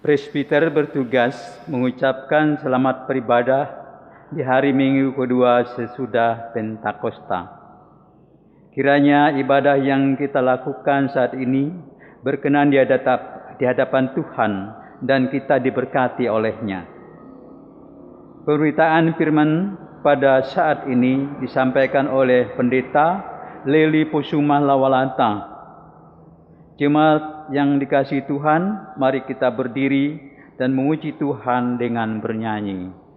Presbiter bertugas mengucapkan selamat beribadah di hari Minggu kedua sesudah Pentakosta. Kiranya ibadah yang kita lakukan saat ini berkenan di hadapan Tuhan dan kita diberkati olehnya. Pemberitaan firman pada saat ini disampaikan oleh Pendeta Leli Posuma Lawalata. Jemaat yang dikasihi Tuhan, mari kita berdiri dan memuji Tuhan dengan bernyanyi.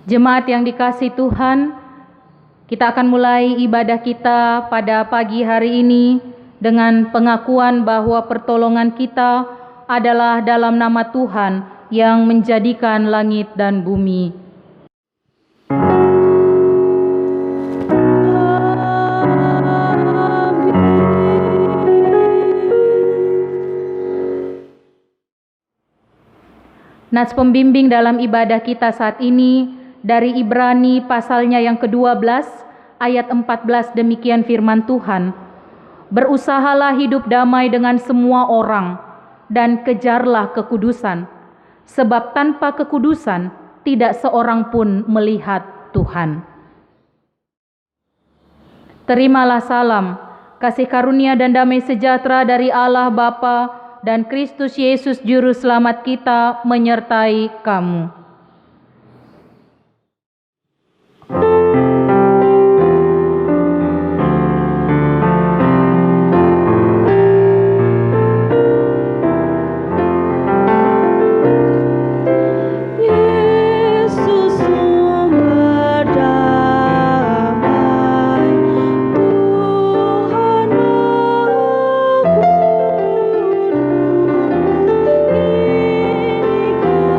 Jemaat yang dikasihi Tuhan, kita akan mulai ibadah kita pada pagi hari ini dengan pengakuan bahwa pertolongan kita adalah dalam nama Tuhan yang menjadikan langit dan bumi. Nats pembimbing dalam ibadah kita saat ini dari Ibrani pasalnya yang ke-12 ayat 14, demikian firman Tuhan. Berusahalah hidup damai dengan semua orang dan kejarlah kekudusan, sebab tanpa kekudusan tidak seorang pun melihat Tuhan. Terimalah salam, kasih karunia dan damai sejahtera dari Allah Bapa dan Kristus Yesus Juru Selamat kita menyertai kamu.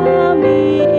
Kami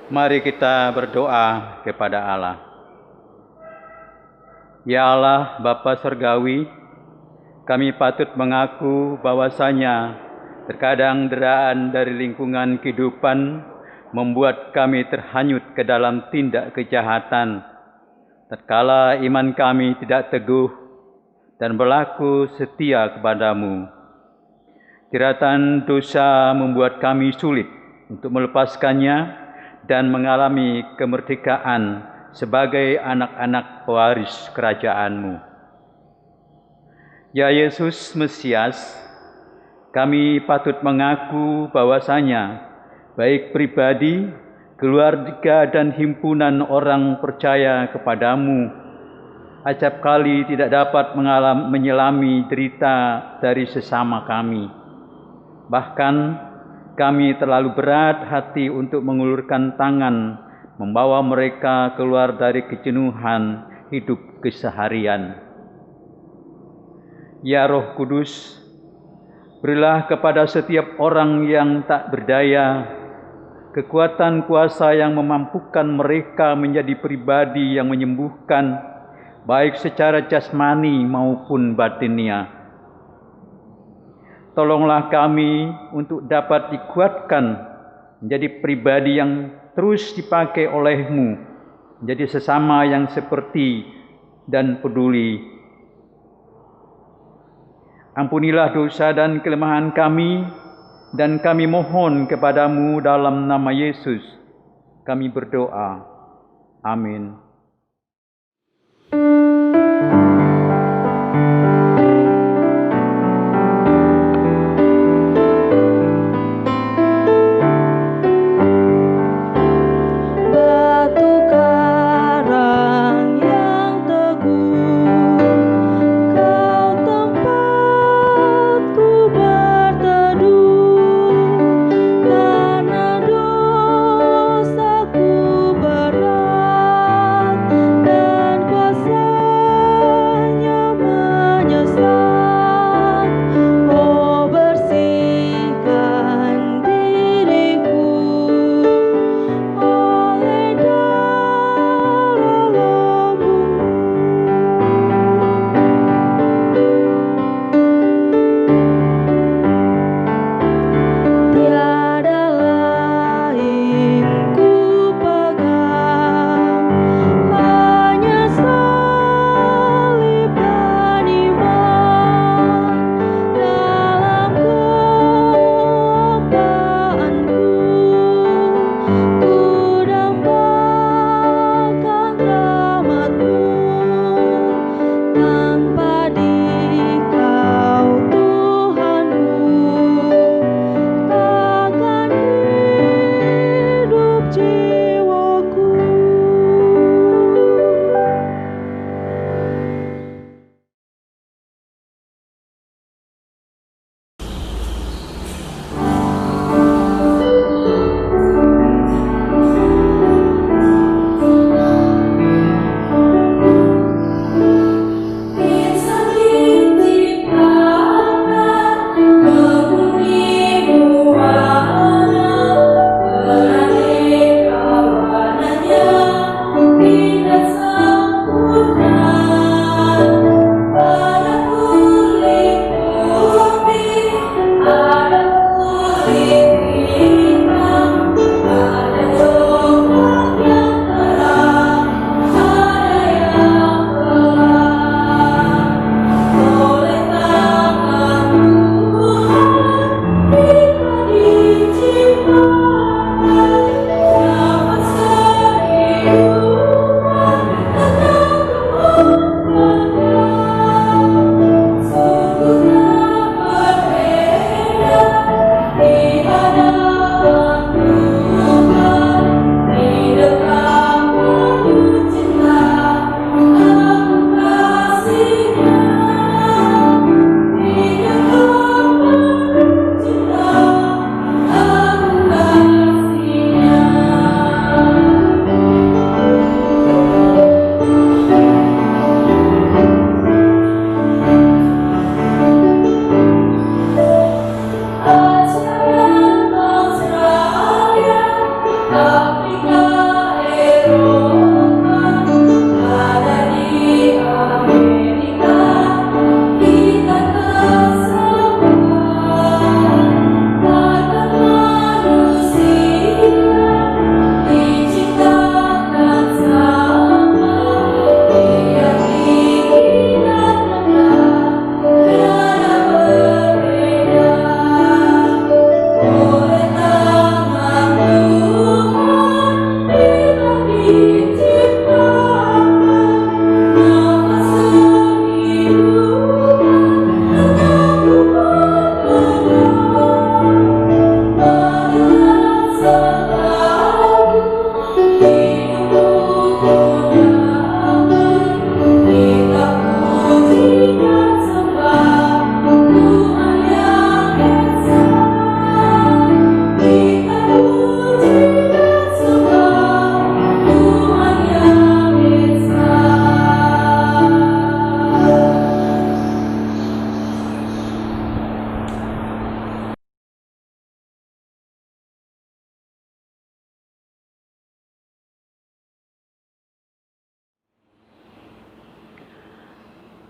Mari kita berdoa kepada Allah. Ya Allah, Bapa Surgawi, kami patut mengaku bahwasanya terkadang deraan dari lingkungan kehidupan membuat kami terhanyut ke dalam tindak kejahatan. Tatkala iman kami tidak teguh dan berlaku setia kepadamu. Jeratan dosa membuat kami sulit untuk melepaskannya dan mengalami kemerdekaan sebagai anak-anak pewaris kerajaan-Mu. Ya Yesus Mesias, kami patut mengaku bahwasanya baik pribadi, keluarga dan himpunan orang percaya kepadamu acap kali tidak dapat menyelami derita dari sesama kami. Bahkan kami terlalu berat hati untuk mengulurkan tangan membawa mereka keluar dari kejenuhan hidup keseharian. Ya Roh Kudus, berilah kepada setiap orang yang tak berdaya kekuatan kuasa yang memampukan mereka menjadi pribadi yang menyembuhkan, baik secara jasmani maupun batinnya. Tolonglah kami untuk dapat dikuatkan menjadi pribadi yang terus dipakai oleh-Mu, menjadi sesama yang seperti dan peduli. Ampunilah dosa dan kelemahan kami, dan kami mohon kepadamu dalam nama Yesus. Kami berdoa. Amin.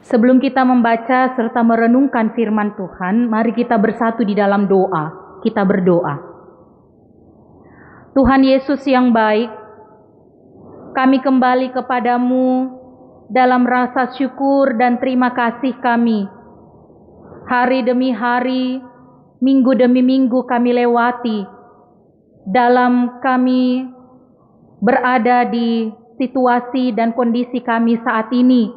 Sebelum kita membaca serta merenungkan firman Tuhan, mari kita bersatu di dalam doa. Kita berdoa. Tuhan Yesus yang baik, kami kembali kepadamu dalam rasa syukur dan terima kasih kami. Hari demi hari, minggu demi minggu kami lewati dalam kami berada di situasi dan kondisi kami saat ini,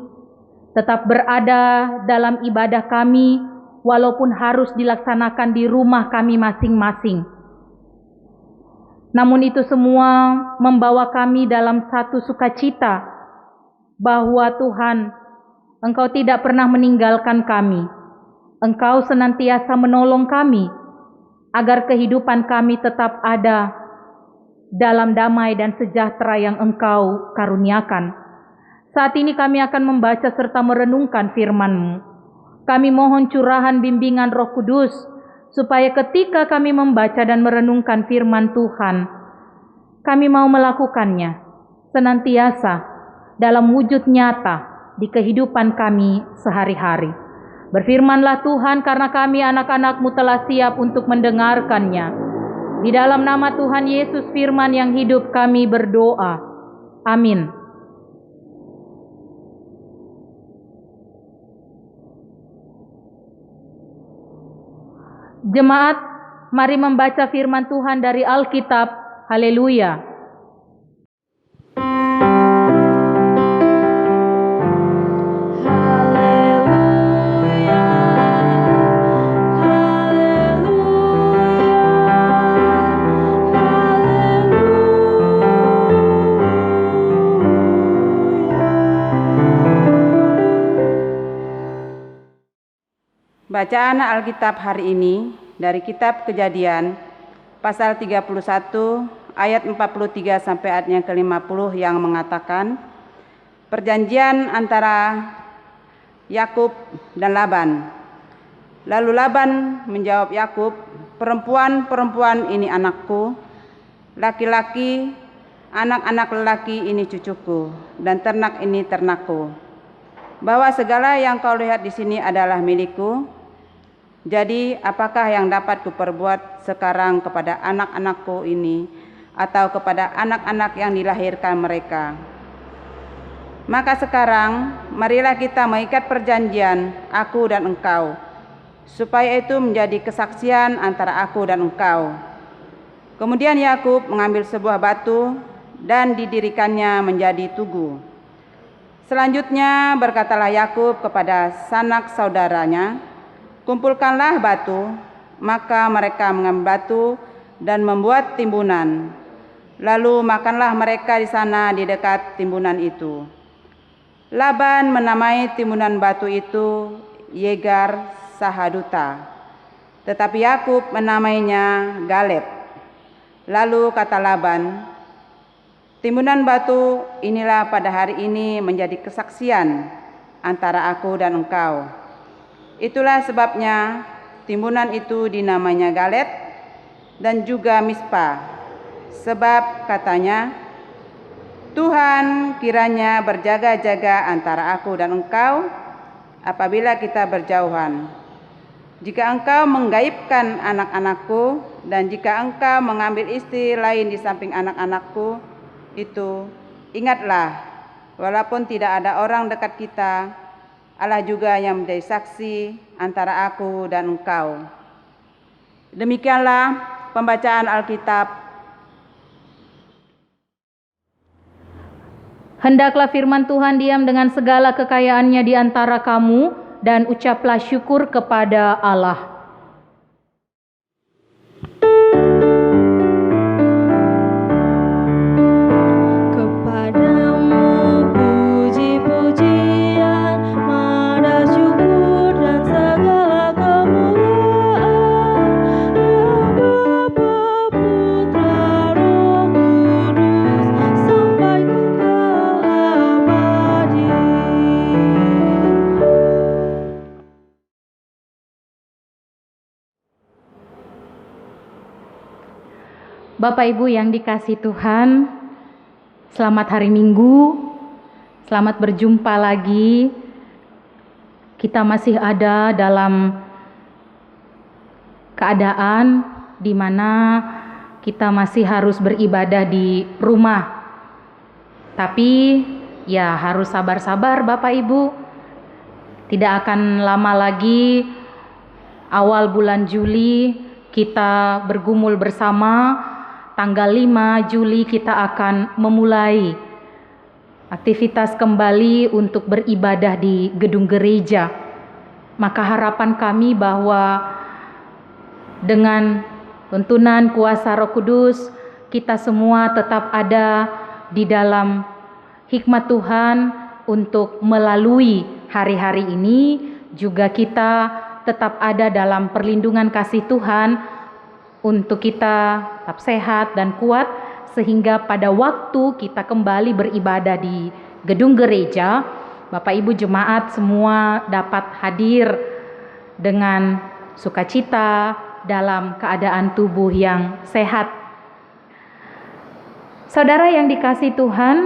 tetap berada dalam ibadah kami walaupun harus dilaksanakan di rumah kami masing-masing. Namun itu semua membawa kami dalam satu sukacita bahwa Tuhan, Engkau tidak pernah meninggalkan kami. Engkau senantiasa menolong kami agar kehidupan kami tetap ada dalam damai dan sejahtera yang Engkau karuniakan. Saat ini kami akan membaca serta merenungkan firman-Mu. Kami mohon curahan bimbingan Roh Kudus, supaya ketika kami membaca dan merenungkan firman Tuhan, kami mau melakukannya senantiasa dalam wujud nyata di kehidupan kami sehari-hari. Berfirmanlah Tuhan, karena kami anak-anak-Mu telah siap untuk mendengarkannya. Di dalam nama Tuhan Yesus firman yang hidup kami berdoa. Amin. Jemaat, mari membaca firman Tuhan dari Alkitab. Haleluya. Bacaan Alkitab hari ini dari kitab Kejadian pasal 31 ayat 43 sampai ayatnya ke-50 yang mengatakan perjanjian antara Yakub dan Laban. Lalu Laban menjawab Yakub, perempuan-perempuan ini anakku, laki-laki, anak-anak lelaki ini cucuku, dan ternak ini ternakku. Bahwa segala yang kau lihat di sini adalah milikku. Jadi apakah yang dapat kuperbuat sekarang kepada anak-anakku ini atau kepada anak-anak yang dilahirkan mereka? Maka sekarang marilah kita mengikat perjanjian aku dan engkau, supaya itu menjadi kesaksian antara aku dan engkau. Kemudian Yakub mengambil sebuah batu dan didirikannya menjadi tugu. Selanjutnya berkatalah Yakub kepada sanak saudaranya, kumpulkanlah batu. Maka mereka mengambil batu dan membuat timbunan. Lalu makanlah mereka di sana di dekat timbunan itu. Laban menamai timbunan batu itu Yegar Sahaduta, tetapi Yakub menamainya Galed. Lalu kata Laban, timbunan batu inilah pada hari ini menjadi kesaksian antara aku dan engkau. Itulah sebabnya timbunan itu dinamainya Galed dan juga Mispa, sebab katanya, Tuhan kiranya berjaga-jaga antara aku dan engkau apabila kita berjauhan. Jika engkau menggaibkan anak-anakku dan jika engkau mengambil istri lain di samping anak-anakku itu, ingatlah, walaupun tidak ada orang dekat kita, Allah juga yang menjadi saksi antara aku dan engkau. Demikianlah pembacaan Alkitab. Hendaklah firman Tuhan diam dengan segala kekayaannya di antara kamu, dan ucaplah syukur kepada Allah. Bapak Ibu yang dikasihi Tuhan, selamat hari Minggu, selamat berjumpa lagi kita masih ada dalam keadaan di mana kita masih harus beribadah di rumah. Tapi ya harus sabar-sabar Bapak Ibu. Tidak akan lama lagi awal bulan Juli kita bergumul bersama. Tanggal 5 Juli kita akan memulai aktivitas kembali untuk beribadah di gedung gereja. Maka harapan kami bahwa dengan tuntunan kuasa Roh Kudus, kita semua tetap ada di dalam hikmat Tuhan untuk melalui hari-hari ini. Juga kita tetap ada dalam perlindungan kasih Tuhan untuk kita tetap sehat dan kuat, sehingga pada waktu kita kembali beribadah di gedung gereja, Bapak Ibu jemaat semua dapat hadir dengan sukacita dalam keadaan tubuh yang sehat. Saudara yang dikasihi Tuhan,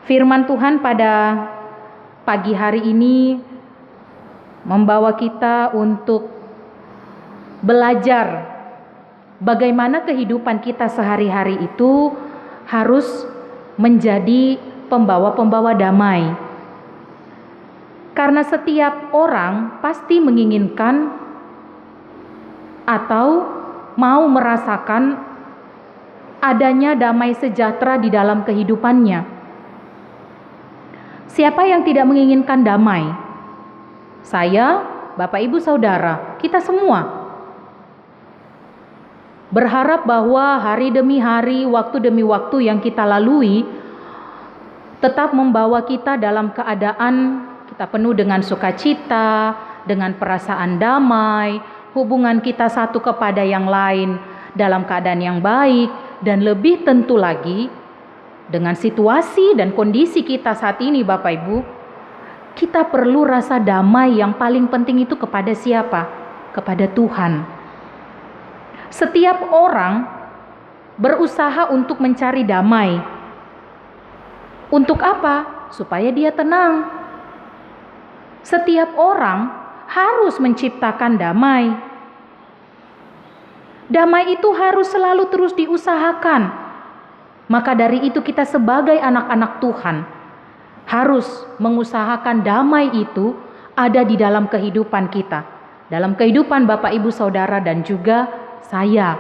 firman Tuhan pada pagi hari ini membawa kita untuk belajar bagaimana kehidupan kita sehari-hari itu harus menjadi pembawa-pembawa damai. Karena setiap orang pasti menginginkan atau mau merasakan adanya damai sejahtera di dalam kehidupannya. Siapa yang tidak menginginkan damai? Saya, Bapak Ibu Saudara, kita semua berharap bahwa hari demi hari, waktu demi waktu yang kita lalui tetap membawa kita dalam keadaan kita penuh dengan sukacita, dengan perasaan damai, hubungan kita satu kepada yang lain dalam keadaan yang baik, dan lebih tentu lagi dengan situasi dan kondisi kita saat ini Bapak Ibu, kita perlu rasa damai yang paling penting itu kepada siapa? Kepada Tuhan. Setiap orang berusaha untuk mencari damai. Untuk apa? Supaya dia tenang. Setiap orang harus menciptakan damai. Damai itu harus selalu terus diusahakan. Maka dari itu kita sebagai anak-anak Tuhan harus mengusahakan damai itu ada di dalam kehidupan kita. Dalam kehidupan Bapak Ibu Saudara dan juga saya.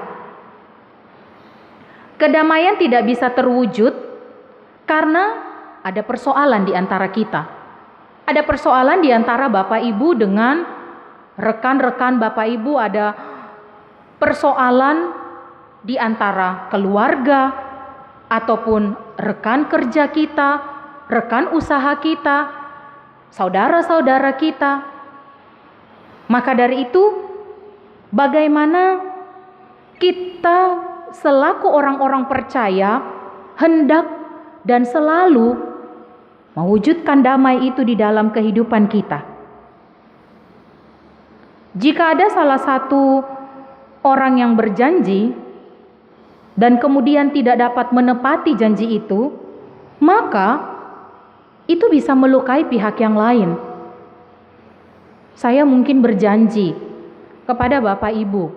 Kedamaian tidak bisa terwujud karena ada persoalan di antara kita. Ada persoalan di antara Bapak Ibu dengan rekan-rekan Bapak Ibu, ada persoalan di antara keluarga ataupun rekan kerja kita, rekan usaha kita, saudara-saudara kita. Maka dari itu, bagaimana kita selaku orang-orang percaya hendak dan selalu mewujudkan damai itu di dalam kehidupan kita. Jika ada salah satu orang yang berjanji dan kemudian tidak dapat menepati janji itu, maka itu bisa melukai pihak yang lain. Saya mungkin berjanji kepada Bapak Ibu,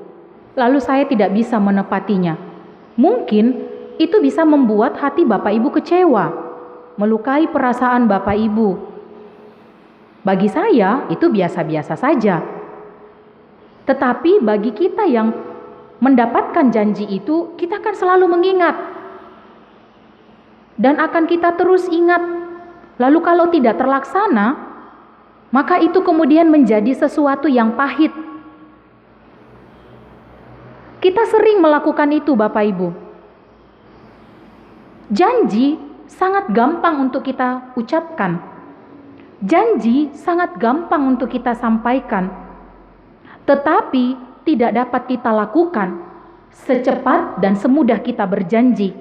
lalu saya tidak bisa menepatinya. Mungkin itu bisa membuat hati Bapak Ibu kecewa, melukai perasaan Bapak Ibu. Bagi saya itu biasa-biasa saja. Tetapi bagi kita yang mendapatkan janji itu, kita akan selalu mengingat. Dan akan kita terus ingat. Lalu kalau tidak terlaksana, maka itu kemudian menjadi sesuatu yang pahit. Kita sering melakukan itu Bapak Ibu. Janji sangat gampang untuk kita ucapkan. Janji sangat gampang untuk kita sampaikan. Tetapi tidak dapat kita lakukan secepat dan semudah kita berjanji.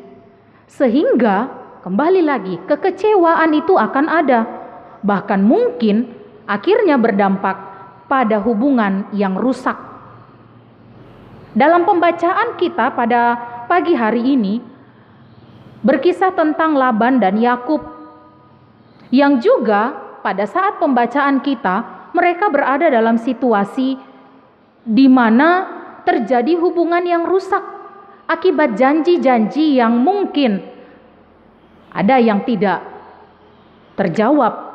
Sehingga kembali lagi kekecewaan itu akan ada. Bahkan mungkin akhirnya berdampak pada hubungan yang rusak. Dalam pembacaan kita pada pagi hari ini berkisah tentang Laban dan Yakub yang juga pada saat pembacaan kita, mereka berada dalam situasi di mana terjadi hubungan yang rusak akibat janji-janji yang mungkin ada yang tidak terjawab.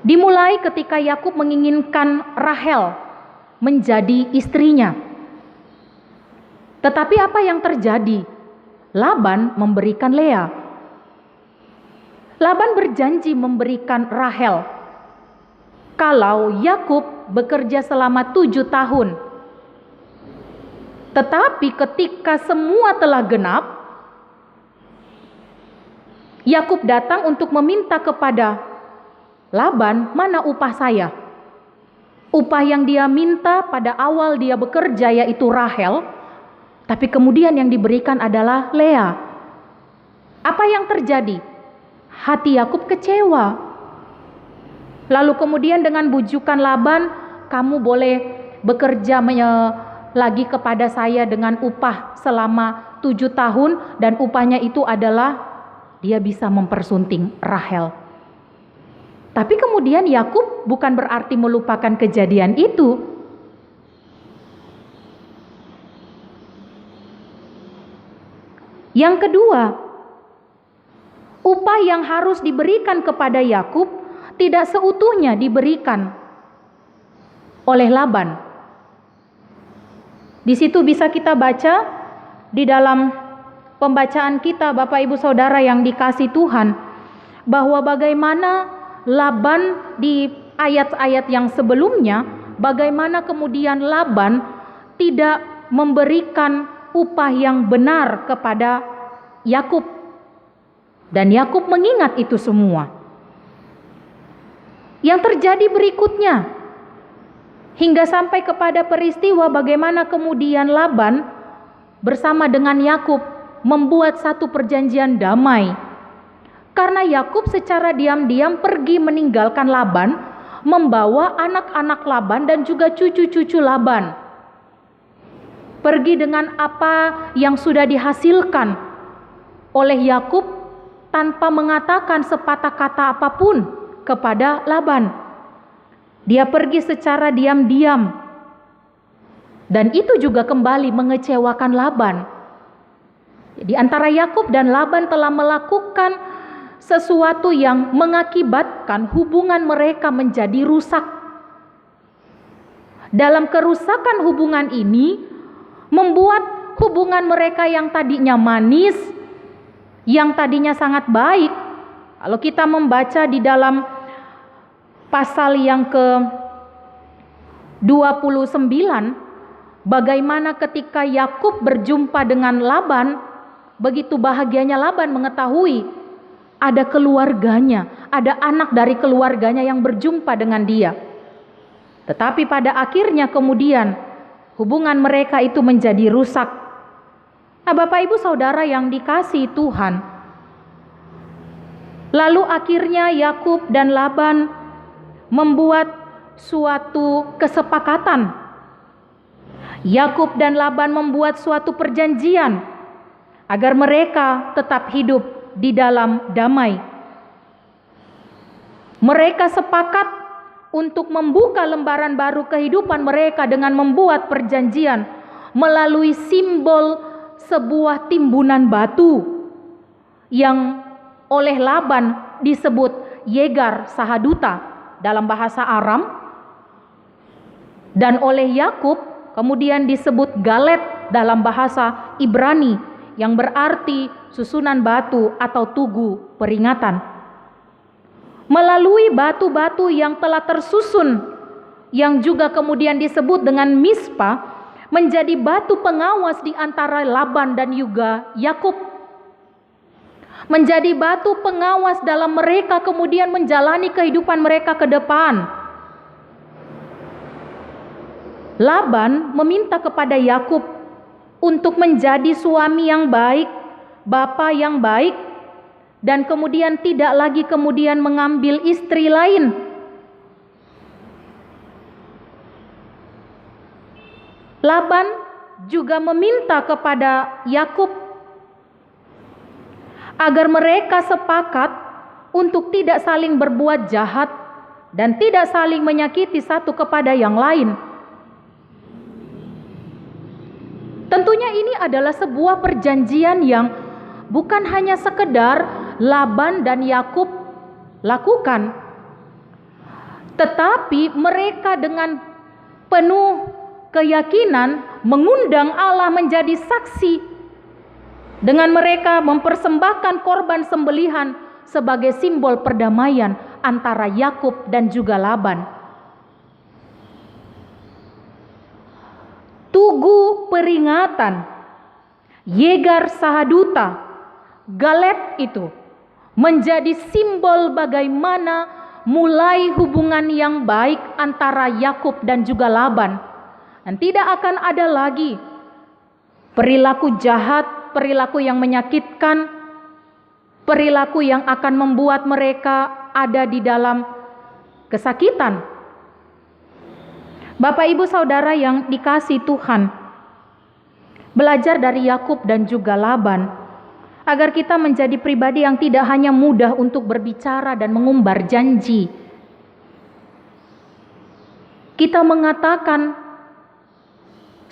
Dimulai ketika Yakub menginginkan Rahel menjadi istrinya. Tetapi apa yang terjadi? Laban memberikan Lea. Laban berjanji memberikan Rahel kalau Yakub bekerja selama 7 tahun. Tetapi ketika semua telah genap, Yakub datang untuk meminta kepada Laban, mana upah saya? Upah yang dia minta pada awal dia bekerja yaitu Rahel, tapi kemudian yang diberikan adalah Lea. Apa yang terjadi? Hati Yakub kecewa. Lalu kemudian dengan bujukan Laban, kamu boleh bekerja lagi kepada saya dengan upah selama 7 tahun, dan upahnya itu adalah dia bisa mempersunting Rahel. Tapi kemudian Yakub bukan berarti melupakan kejadian itu. Yang kedua, upah yang harus diberikan kepada Yakub tidak seutuhnya diberikan oleh Laban. Di situ bisa kita baca di dalam pembacaan kita, Bapak Ibu Saudara yang dikasihi Tuhan, bahwa bagaimana Laban di ayat-ayat yang sebelumnya, bagaimana kemudian Laban tidak memberikan upah yang benar kepada Yakub, dan Yakub mengingat itu semua. Yang terjadi berikutnya, hingga sampai kepada peristiwa bagaimana kemudian Laban bersama dengan Yakub membuat satu perjanjian damai. Karena Yakub secara diam-diam pergi meninggalkan Laban, membawa anak-anak Laban dan juga cucu-cucu Laban. Pergi dengan apa yang sudah dihasilkan oleh Yakub tanpa mengatakan sepatah kata apapun kepada Laban. Dia pergi secara diam-diam, dan itu juga kembali mengecewakan Laban. Di antara Yakub dan Laban telah melakukan sesuatu yang mengakibatkan hubungan mereka menjadi rusak. Dalam kerusakan hubungan ini membuat hubungan mereka yang tadinya manis, yang tadinya sangat baik. Kalau kita membaca di dalam pasal yang ke-29, bagaimana ketika Yakub berjumpa dengan Laban, begitu bahagianya Laban mengetahui ada keluarganya, ada anak dari keluarganya yang berjumpa dengan dia. Tetapi pada akhirnya kemudian hubungan mereka itu menjadi rusak. Nah, Bapak Ibu Saudara yang dikasihi Tuhan, lalu akhirnya Yakub dan Laban membuat suatu kesepakatan. Yakub dan Laban membuat suatu perjanjian agar mereka tetap hidup di dalam damai. Mereka sepakat untuk membuka lembaran baru kehidupan mereka dengan membuat perjanjian melalui simbol sebuah timbunan batu yang oleh Laban disebut Yegar Sahaduta dalam bahasa Aram, dan oleh Yakub kemudian disebut Galet dalam bahasa Ibrani, yang berarti susunan batu atau tugu peringatan. Melalui batu-batu yang telah tersusun, yang juga kemudian disebut dengan Mispa, menjadi batu pengawas di antara Laban dan juga Yakub. Menjadi batu pengawas dalam mereka kemudian menjalani kehidupan mereka ke depan. Laban meminta kepada Yakub untuk menjadi suami yang baik, bapa yang baik, dan kemudian tidak lagi kemudian mengambil istri lain. Laban juga meminta kepada Yakub agar mereka sepakat untuk tidak saling berbuat jahat dan tidak saling menyakiti satu kepada yang lain. Tentunya ini adalah sebuah perjanjian yang bukan hanya sekedar Laban dan Yakub lakukan, tetapi mereka dengan penuh keyakinan mengundang Allah menjadi saksi dengan mereka mempersembahkan korban sembelihan sebagai simbol perdamaian antara Yakub dan juga Laban. Tugu peringatan, Yegar Sahaduta, Galet itu menjadi simbol bagaimana mulai hubungan yang baik antara Yakub dan juga Laban. Dan tidak akan ada lagi perilaku jahat, perilaku yang menyakitkan, perilaku yang akan membuat mereka ada di dalam kesakitan. Bapak Ibu Saudara yang dikasihi Tuhan, belajar dari Yakub dan juga Laban agar kita menjadi pribadi yang tidak hanya mudah untuk berbicara dan mengumbar janji. Kita mengatakan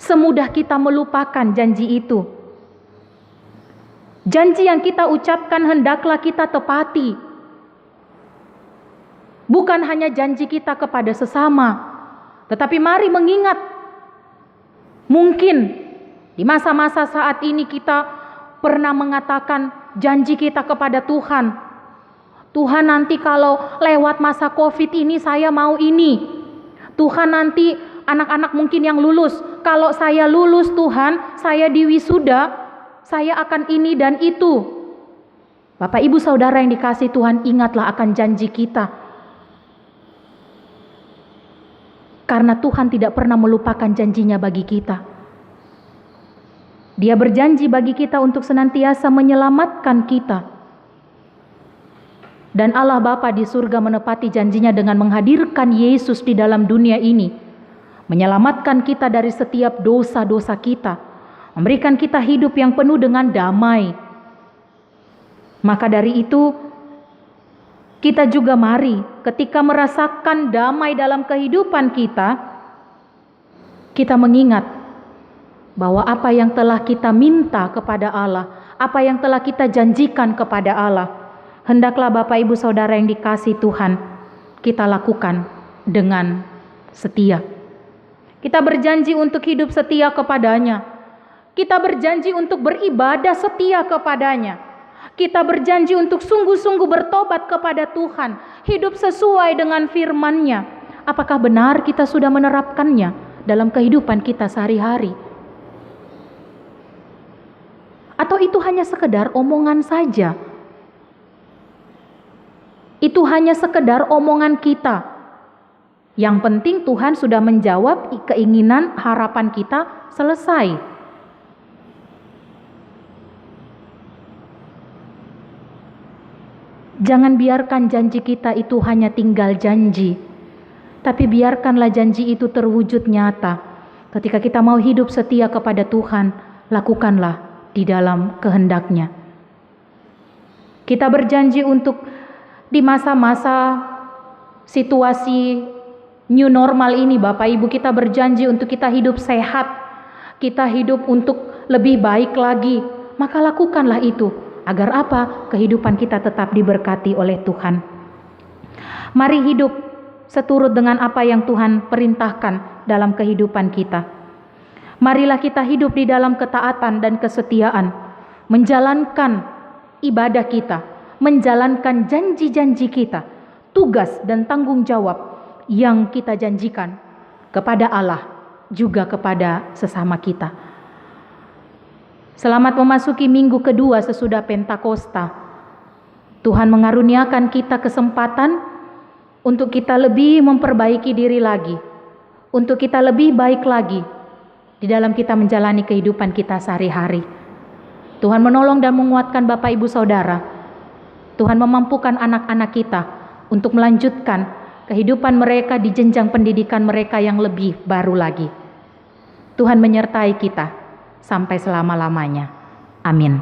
semudah kita melupakan janji itu. Janji yang kita ucapkan hendaklah kita tepati. Bukan hanya janji kita kepada sesama, tetapi mari mengingat, mungkin di masa-masa saat ini kita pernah mengatakan janji kita kepada Tuhan. Tuhan, nanti kalau lewat masa COVID ini saya mau ini. Tuhan, nanti anak-anak mungkin yang lulus, kalau saya lulus Tuhan, saya diwisuda, saya akan ini dan itu. Bapak Ibu Saudara yang dikasihi Tuhan, ingatlah akan janji kita. Karena Tuhan tidak pernah melupakan janjinya bagi kita. Dia berjanji bagi kita untuk senantiasa menyelamatkan kita. Dan Allah Bapa di surga menepati janjinya dengan menghadirkan Yesus di dalam dunia ini, menyelamatkan kita dari setiap dosa-dosa kita, memberikan kita hidup yang penuh dengan damai. Maka dari itu, kita juga mari ketika merasakan damai dalam kehidupan kita, kita mengingat bahwa apa yang telah kita minta kepada Allah, apa yang telah kita janjikan kepada Allah, hendaklah Bapak Ibu Saudara yang dikasihi Tuhan, kita lakukan dengan setia. Kita berjanji untuk hidup setia kepadanya. Kita berjanji untuk beribadah setia kepadanya. Kita berjanji untuk sungguh-sungguh bertobat kepada Tuhan, hidup sesuai dengan firman-Nya. Apakah benar kita sudah menerapkannya dalam kehidupan kita sehari-hari? Atau itu hanya sekedar omongan saja? Itu hanya sekedar omongan kita. Yang penting Tuhan sudah menjawab keinginan, harapan kita, selesai. Jangan biarkan janji kita itu hanya tinggal janji, tapi biarkanlah janji itu terwujud nyata. Ketika kita mau hidup setia kepada Tuhan, lakukanlah di dalam kehendak-Nya. Kita berjanji untuk di masa-masa situasi new normal ini, Bapak Ibu, kita berjanji untuk kita hidup sehat, kita hidup untuk lebih baik lagi. Maka lakukanlah itu. Agar apa? Kehidupan kita tetap diberkati oleh Tuhan. Mari hidup seturut dengan apa yang Tuhan perintahkan dalam kehidupan kita. Marilah kita hidup di dalam ketaatan dan kesetiaan, menjalankan ibadah kita, menjalankan janji-janji kita, tugas dan tanggung jawab yang kita janjikan kepada Allah, juga kepada sesama kita. Selamat memasuki minggu kedua sesudah Pentakosta. Tuhan mengaruniakan kita kesempatan untuk kita lebih memperbaiki diri lagi, untuk kita lebih baik lagi di dalam kita menjalani kehidupan kita sehari-hari. Tuhan menolong dan menguatkan Bapak Ibu Saudara. Tuhan memampukan anak-anak kita untuk melanjutkan kehidupan mereka di jenjang pendidikan mereka yang lebih baru lagi. Tuhan menyertai kita sampai selama-lamanya. Amin.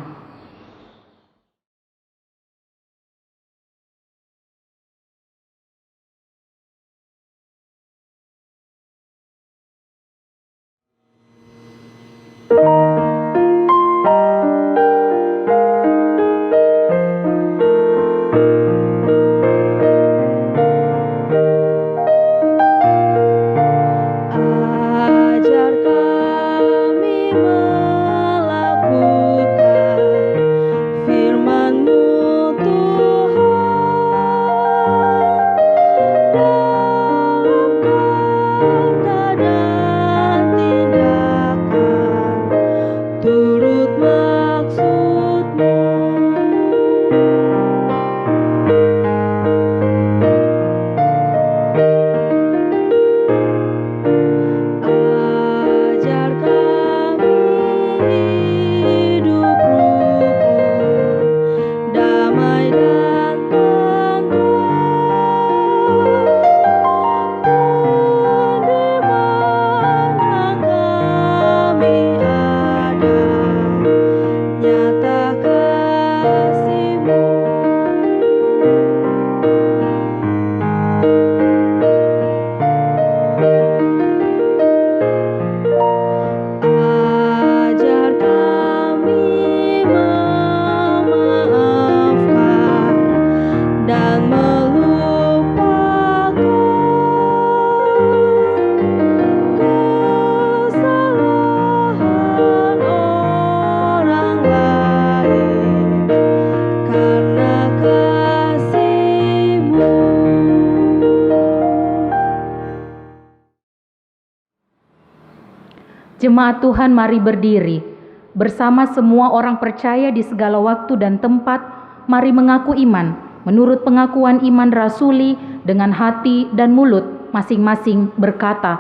Jemaat Tuhan, mari berdiri. Bersama semua orang percaya di segala waktu dan tempat, mari mengaku iman menurut pengakuan iman rasuli dengan hati dan mulut masing-masing berkata,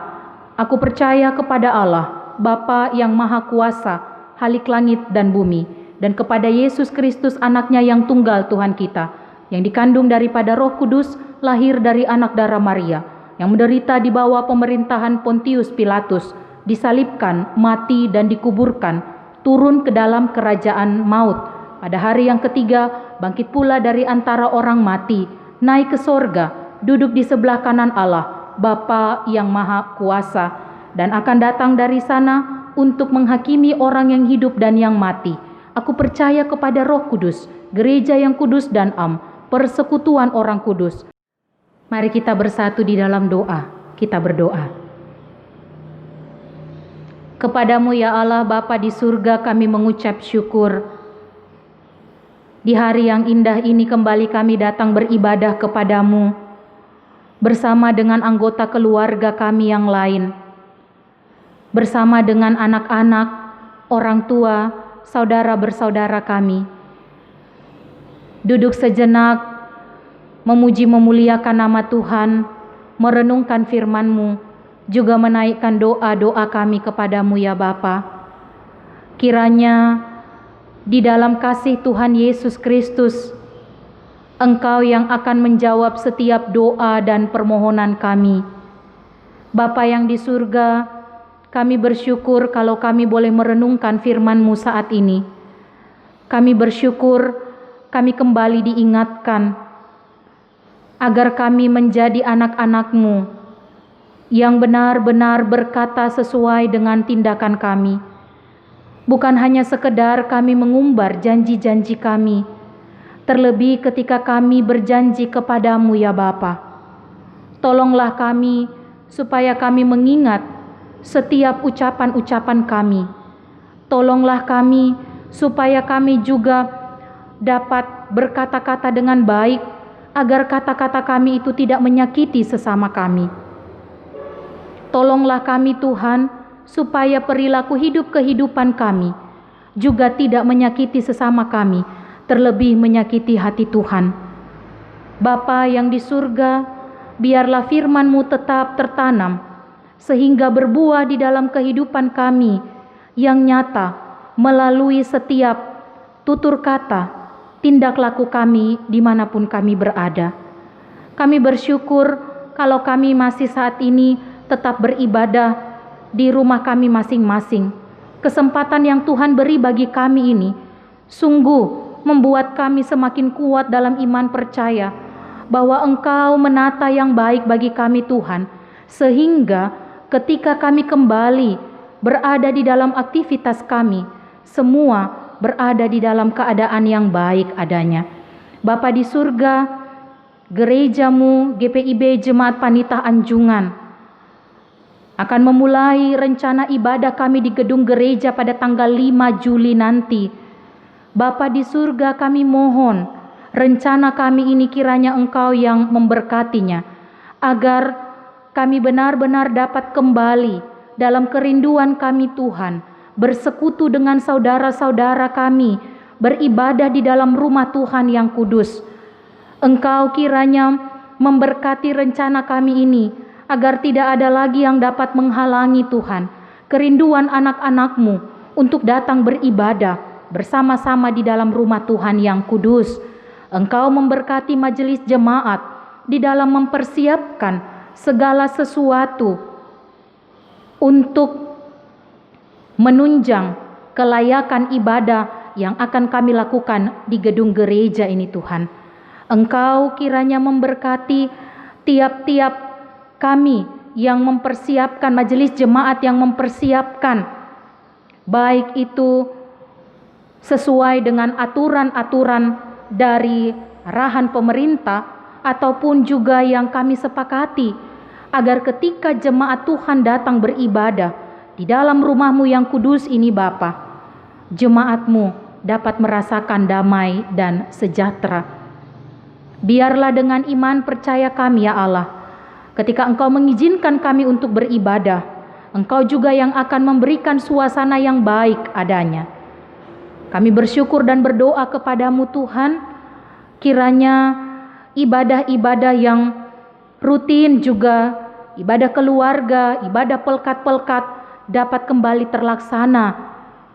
"Aku percaya kepada Allah, Bapa yang Maha Kuasa, Halik langit dan bumi, dan kepada Yesus Kristus anaknya yang tunggal Tuhan kita, yang dikandung daripada Roh Kudus, lahir dari anak darah Maria, yang menderita di bawah pemerintahan Pontius Pilatus, disalibkan, mati dan dikuburkan, turun ke dalam kerajaan maut. Pada hari yang ketiga, bangkit pula dari antara orang mati, naik ke sorga, duduk di sebelah kanan Allah, Bapa yang Maha Kuasa, dan akan datang dari sana untuk menghakimi orang yang hidup dan yang mati. Aku percaya kepada Roh Kudus, gereja yang kudus dan am, persekutuan orang kudus." Mari kita bersatu di dalam doa. Kita berdoa. Kepadamu ya Allah Bapa di surga, kami mengucap syukur. Di hari yang indah ini kembali kami datang beribadah kepadamu bersama dengan anggota keluarga kami yang lain, bersama dengan anak-anak, orang tua, saudara bersaudara kami. Duduk sejenak, memuji memuliakan nama Tuhan, merenungkan firman-Mu, juga menaikkan doa-doa kami kepadamu ya Bapa. Kiranya di dalam kasih Tuhan Yesus Kristus, Engkau yang akan menjawab setiap doa dan permohonan kami. Bapa yang di surga, kami bersyukur kalau kami boleh merenungkan firman-Mu saat ini. Kami bersyukur kami kembali diingatkan agar kami menjadi anak-anak-Mu yang benar-benar berkata sesuai dengan tindakan kami. Bukan hanya sekedar kami mengumbar janji-janji kami, terlebih ketika kami berjanji kepadamu ya Bapa. Tolonglah kami supaya kami mengingat setiap ucapan-ucapan kami. Tolonglah kami supaya kami juga dapat berkata-kata dengan baik, agar kata-kata kami itu tidak menyakiti sesama kami. Tolonglah kami Tuhan, supaya perilaku hidup kehidupan kami juga tidak menyakiti sesama kami, terlebih menyakiti hati Tuhan. Bapa yang di surga, biarlah firman-Mu tetap tertanam, sehingga berbuah di dalam kehidupan kami yang nyata melalui setiap tutur kata, tindak laku kami dimanapun kami berada. Kami bersyukur kalau kami masih saat ini tetap beribadah di rumah kami masing-masing. Kesempatan yang Tuhan beri bagi kami ini sungguh membuat kami semakin kuat dalam iman percaya bahwa Engkau menata yang baik bagi kami Tuhan, sehingga ketika kami kembali berada di dalam aktivitas kami, semua berada di dalam keadaan yang baik adanya. Bapa di surga, gereja-Mu GPIB Jemaat Panita Anjungan akan memulai rencana ibadah kami di gedung gereja pada tanggal 5 Juli nanti. Bapa di surga, kami mohon rencana kami ini kiranya Engkau yang memberkatinya, agar kami benar-benar dapat kembali dalam kerinduan kami Tuhan, bersekutu dengan saudara-saudara kami, beribadah di dalam rumah Tuhan yang kudus. Engkau kiranya memberkati rencana kami ini, agar tidak ada lagi yang dapat menghalangi Tuhan kerinduan anak-anak-Mu untuk datang beribadah bersama-sama di dalam rumah Tuhan yang kudus. Engkau memberkati majelis jemaat di dalam mempersiapkan segala sesuatu untuk menunjang kelayakan ibadah yang akan kami lakukan di gedung gereja ini Tuhan. Engkau kiranya memberkati tiap-tiap kami yang mempersiapkan, majelis jemaat yang mempersiapkan, baik itu sesuai dengan aturan-aturan dari arahan pemerintah ataupun juga yang kami sepakati, agar ketika jemaat Tuhan datang beribadah di dalam rumah-Mu yang kudus ini Bapa, jemaat-Mu dapat merasakan damai dan sejahtera. Biarlah dengan iman percaya kami ya Allah, ketika Engkau mengizinkan kami untuk beribadah, Engkau juga yang akan memberikan suasana yang baik adanya. Kami bersyukur dan berdoa kepadamu Tuhan, kiranya ibadah-ibadah yang rutin juga, ibadah keluarga, ibadah pelkat-pelkat dapat kembali terlaksana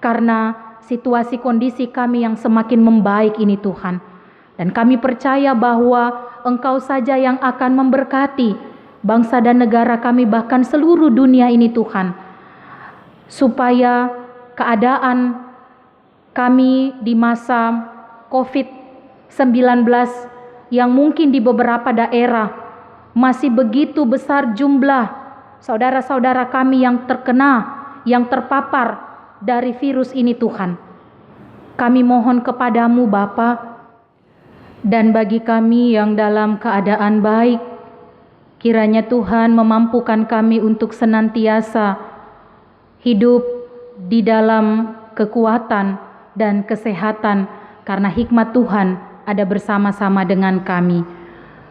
karena situasi kondisi kami yang semakin membaik ini Tuhan. Dan kami percaya bahwa Engkau saja yang akan memberkati bangsa dan negara kami, bahkan seluruh dunia ini Tuhan, supaya keadaan kami di masa COVID-19 yang mungkin di beberapa daerah masih begitu besar jumlah saudara-saudara kami yang terkena, yang terpapar dari virus ini Tuhan. Kami mohon kepadamu Bapa, dan bagi kami yang dalam keadaan baik, kiranya Tuhan memampukan kami untuk senantiasa hidup di dalam kekuatan dan kesehatan, karena hikmat Tuhan ada bersama-sama dengan kami.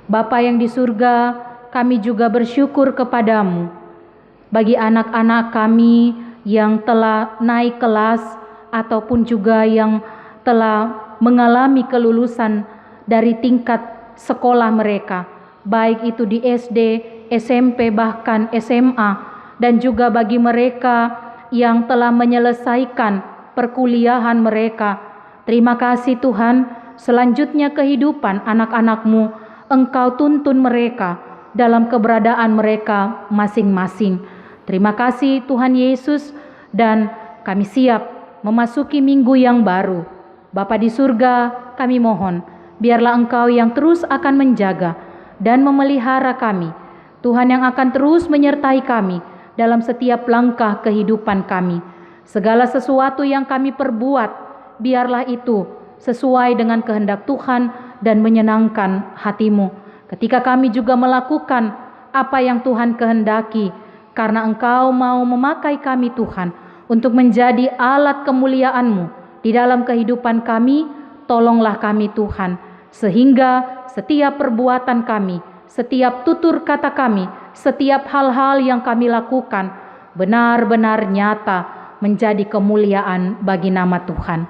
Bapa yang di surga, kami juga bersyukur kepadamu bagi anak-anak kami yang telah naik kelas ataupun juga yang telah mengalami kelulusan dari tingkat sekolah mereka, baik itu di SD, SMP, bahkan SMA, dan juga bagi mereka yang telah menyelesaikan perkuliahan mereka. Terima kasih Tuhan, selanjutnya kehidupan anak-anak-Mu, Engkau tuntun mereka dalam keberadaan mereka masing-masing. Terima kasih Tuhan Yesus, dan kami siap memasuki minggu yang baru. Bapa di surga, kami mohon, biarlah Engkau yang terus akan menjaga dan memelihara kami. Tuhan yang akan terus menyertai kami dalam setiap langkah kehidupan kami. Segala sesuatu yang kami perbuat, biarlah itu sesuai dengan kehendak Tuhan dan menyenangkan hati-Mu. Ketika kami juga melakukan apa yang Tuhan kehendaki, karena Engkau mau memakai kami Tuhan untuk menjadi alat kemuliaan-Mu di dalam kehidupan kami, tolonglah kami Tuhan, sehingga setiap perbuatan kami, setiap tutur kata kami, setiap hal-hal yang kami lakukan benar-benar nyata menjadi kemuliaan bagi nama Tuhan.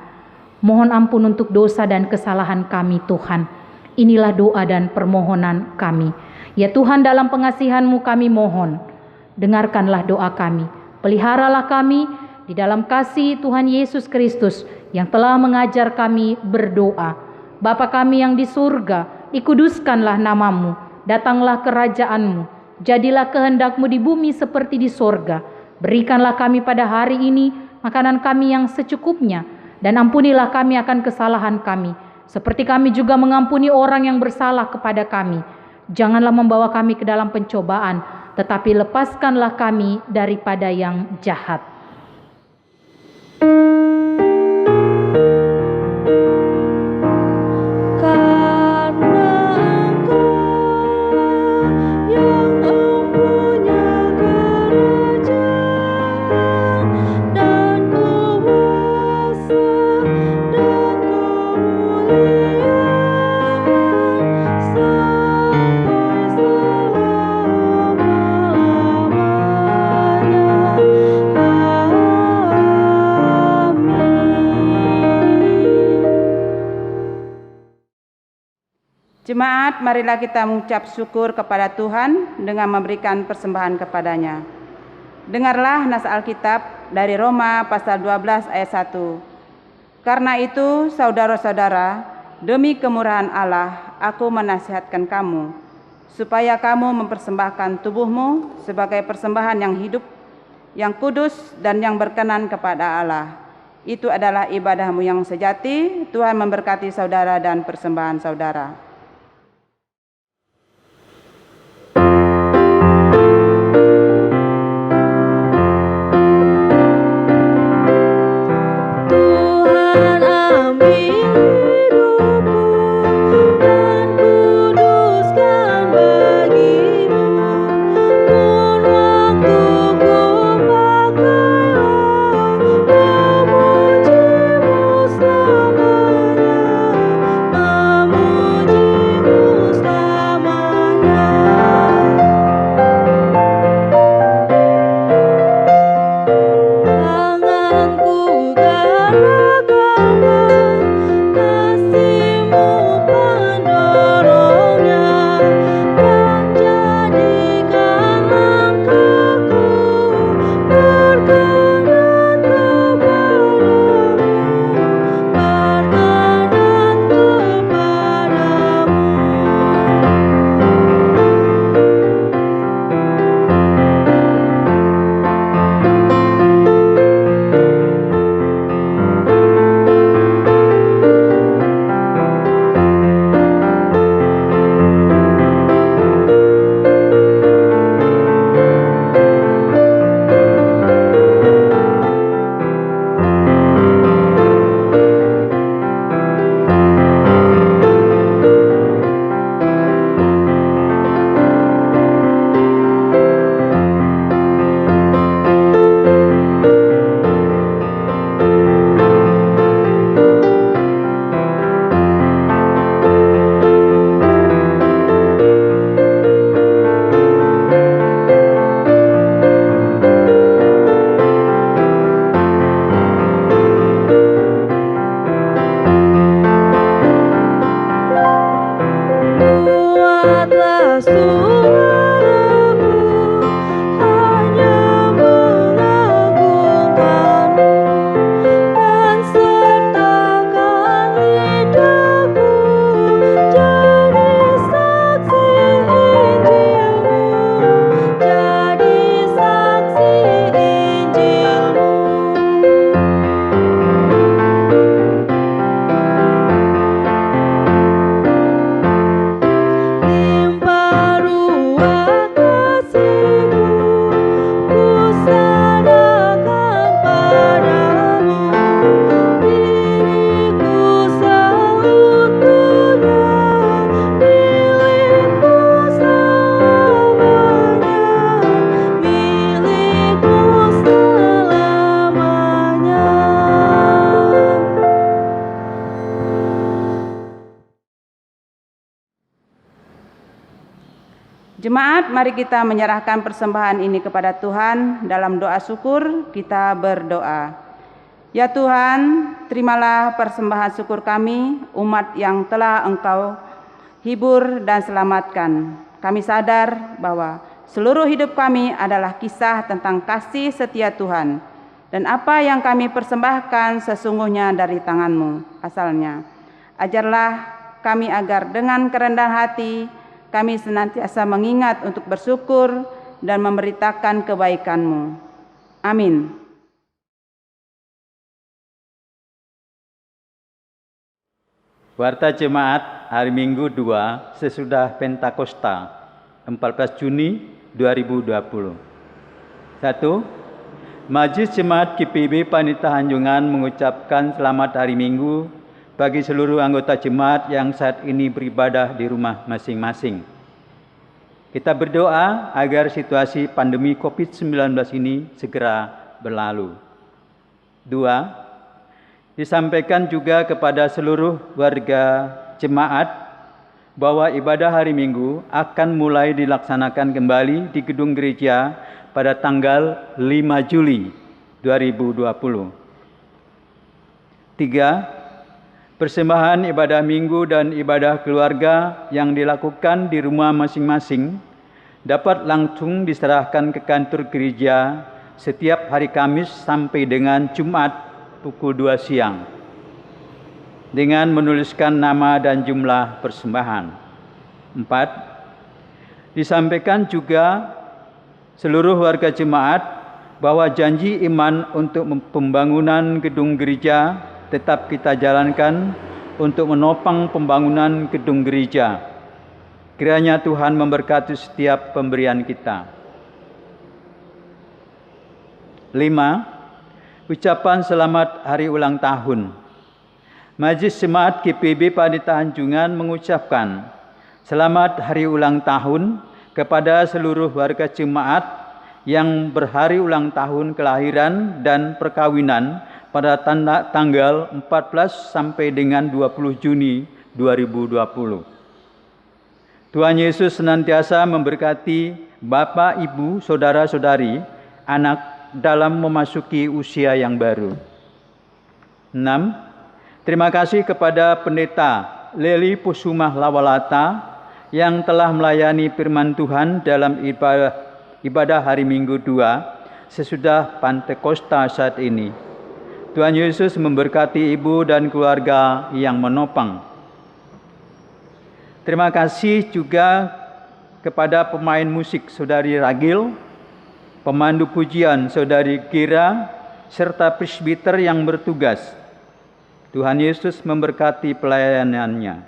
Mohon ampun untuk dosa dan kesalahan kami Tuhan. Inilah doa dan permohonan kami. Ya Tuhan, dalam pengasihan-Mu kami mohon, dengarkanlah doa kami. Peliharalah kami di dalam kasih Tuhan Yesus Kristus yang telah mengajar kami berdoa. Bapa kami yang di surga, dikuduskanlah nama-Mu, datanglah kerajaan-Mu, jadilah kehendak-Mu di bumi seperti di sorga. Berikanlah kami pada hari ini makanan kami yang secukupnya, dan ampunilah kami akan kesalahan kami, seperti kami juga mengampuni orang yang bersalah kepada kami. Janganlah membawa kami ke dalam pencobaan, tetapi lepaskanlah kami daripada yang jahat. Jemaat, marilah kita mengucap syukur kepada Tuhan dengan memberikan persembahan kepadanya. Dengarlah nas Alkitab dari Roma pasal 12 ayat 1. Karena itu, saudara-saudara, demi kemurahan Allah, aku menasihatkan kamu, supaya kamu mempersembahkan tubuhmu sebagai persembahan yang hidup, yang kudus, dan yang berkenan kepada Allah. Itu adalah ibadahmu yang sejati. Tuhan memberkati saudara dan persembahan saudara. Memuji Jemaat, mari kita menyerahkan persembahan ini kepada Tuhan. Dalam doa syukur kita berdoa. Ya Tuhan, terimalah persembahan syukur kami, umat yang telah Engkau hibur dan selamatkan. Kami sadar bahwa seluruh hidup kami adalah kisah tentang kasih setia Tuhan. Dan apa yang kami persembahkan sesungguhnya dari tangan-Mu asalnya. Ajarlah kami agar dengan kerendahan hati kami senantiasa mengingat untuk bersyukur dan memberitakan kebaikan-Mu. Amin. Warta Jemaat hari Minggu 2 sesudah Pentakosta 14 Juni 2020. 1. Majelis Jemaat GPIB Panita Anjungan mengucapkan selamat hari Minggu bagi seluruh anggota jemaat yang saat ini beribadah di rumah masing-masing. Kita berdoa agar situasi pandemi COVID-19 ini segera berlalu. 2. Disampaikan juga kepada seluruh warga jemaat bahwa ibadah hari Minggu akan mulai dilaksanakan kembali di gedung gereja pada tanggal 5 Juli 2020. 3. Persembahan ibadah minggu dan ibadah keluarga yang dilakukan di rumah masing-masing dapat langsung diserahkan ke kantor gereja setiap hari Kamis sampai dengan Jumat pukul 2 siang dengan menuliskan nama dan jumlah persembahan. 4. Disampaikan juga seluruh warga jemaat bahwa janji iman untuk pembangunan gedung gereja tetap kita jalankan untuk menopang pembangunan gedung gereja. Kiranya Tuhan memberkati setiap pemberian kita. 5. Ucapan selamat hari ulang tahun. Majelis Jemaat GPIB Panita Anjungan mengucapkan selamat hari ulang tahun kepada seluruh warga jemaat yang berhari ulang tahun kelahiran dan perkawinan pada tanggal 14 sampai dengan 20 Juni 2020. Tuhan Yesus senantiasa memberkati Bapak, Ibu, Saudara-saudari, anak dalam memasuki usia yang baru. 6. Terima kasih kepada Pendeta Leli Pusumah Lawalata yang telah melayani firman Tuhan dalam ibadah hari Minggu 2 sesudah Pentakosta saat ini. Tuhan Yesus memberkati ibu dan keluarga yang menopang. Terima kasih juga kepada pemain musik Saudari Ragil, pemandu pujian Saudari Kira, serta presbiter yang bertugas. Tuhan Yesus memberkati pelayanannya.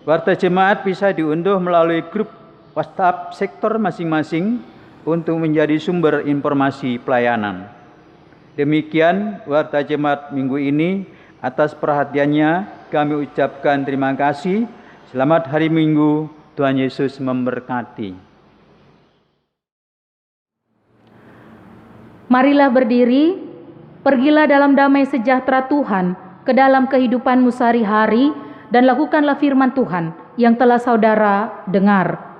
Warta jemaat bisa diunduh melalui grup WhatsApp sektor masing-masing untuk menjadi sumber informasi pelayanan. Demikian warta jemaat minggu ini. Atas perhatiannya kami ucapkan terima kasih. Selamat hari Minggu. Tuhan Yesus memberkati. Marilah berdiri, pergilah dalam damai sejahtera Tuhan ke dalam kehidupanmu sehari-hari dan lakukanlah firman Tuhan yang telah saudara dengar.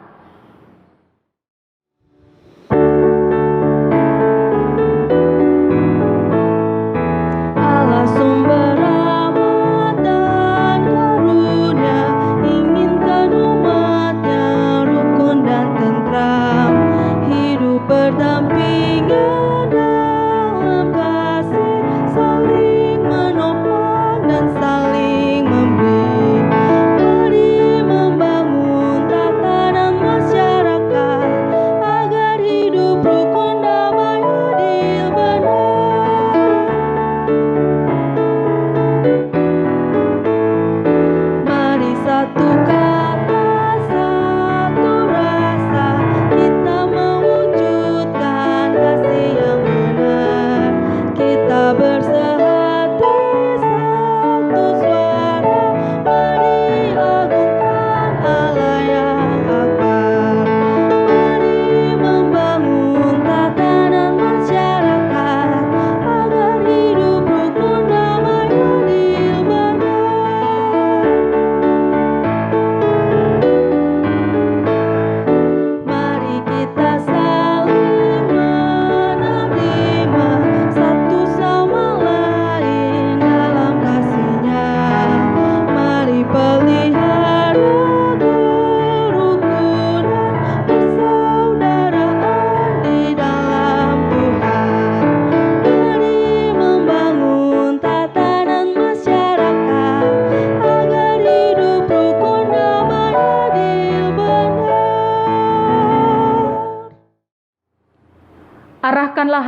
Allah sumber rahmat dan karunia ingin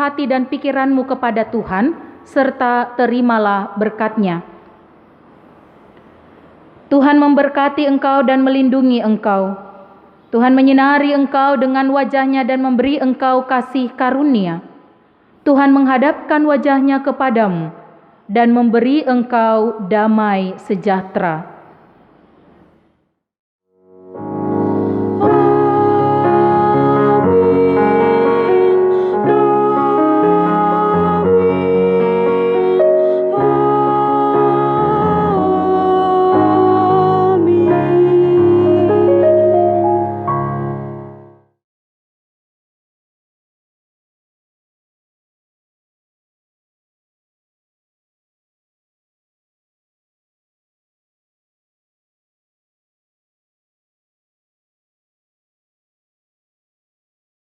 hati dan pikiranmu kepada Tuhan, serta terimalah berkat-Nya. Tuhan memberkati engkau dan melindungi engkau. Tuhan menyinari engkau dengan wajah-Nya dan memberi engkau kasih karunia. Tuhan menghadapkan wajah-Nya kepadamu dan memberi engkau damai sejahtera.